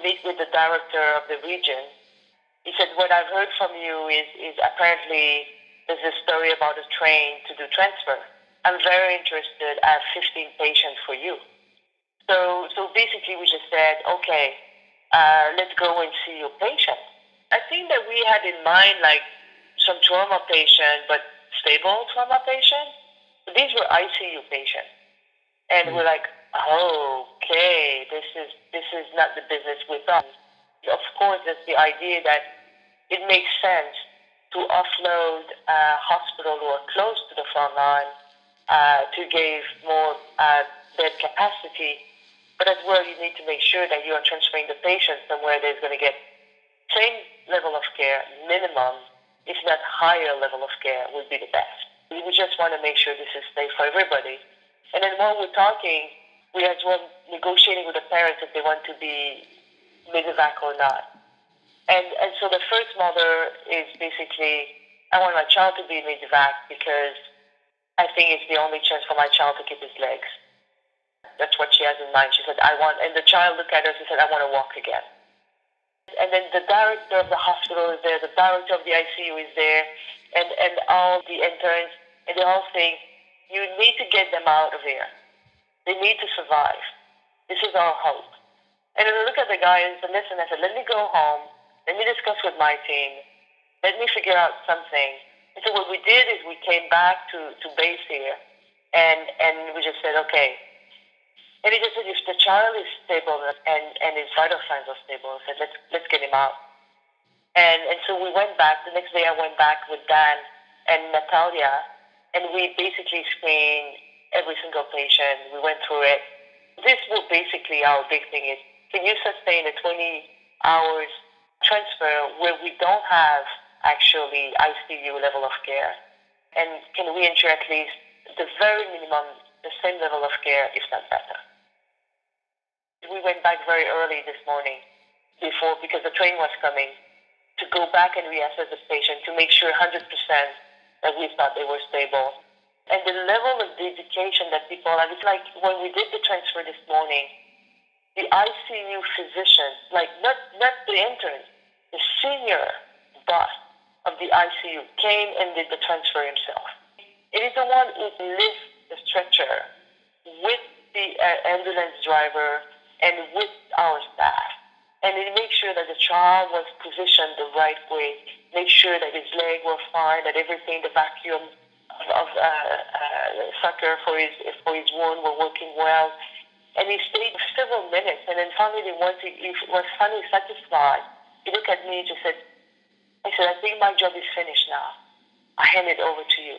meet with the director of the region. He said, what I've heard from you is apparently there's a story about a train to do transfer. I'm very interested. I have 15 patients for you. So basically we just said, okay, let's go and see your patient. I think that we had in mind like some trauma patient, but stable trauma patient. These were ICU patients. And we're like, okay, this is not the business with us. Of course, it's the idea that it makes sense to offload hospitals who are close to the front line to give more bed capacity. But as well, you need to make sure that you are transferring the patient somewhere that's going to get same level of care, minimum, if not higher level of care, would be the best. We just want to make sure this is safe for everybody. And then while we're talking, we as well negotiating with the parents if they want to be medevac or not. And so the first mother is basically, I want my child to be medevac because I think it's the only chance for my child to keep his legs. That's what she has in mind. She said, and the child looked at her and said, I want to walk again. And then the director of the hospital is there, the director of the ICU is there, and all the interns, and they're all saying, you need to get them out of here. They need to survive. This is our hope. And then I look at the guy and said, listen, I said, let me go home. Let me discuss with my team. Let me figure out something. And so what we did is we came back to base here, and we just said, okay. And he just said, if the child is stable and his vital signs are stable, I said, let's get him out. And so we went back. The next day I went back with Dan and Natalia, and we basically screened every single patient. We went through it. This will basically, our big thing is, can you sustain a 20 hours transfer where we don't have actually ICU level of care? And can we ensure at least the very minimum, the same level of care, if not better? We went back very early this morning because the train was coming to go back and reassess the patient to make sure 100% that we thought they were stable. And the level of dedication that people have, it's like when we did the transfer this morning, the ICU physician, like not the intern, the senior boss of the ICU came and did the transfer himself. It is the one who lifts the stretcher with the ambulance driver and with our staff. And it makes sure that the child was positioned the right way, make sure that his leg was fine, that everything, the vacuum of sucker for his wound were working well. And he stayed several minutes, and then finally, once he was finally satisfied, he looked at me and just said, I think my job is finished now. I hand it over to you.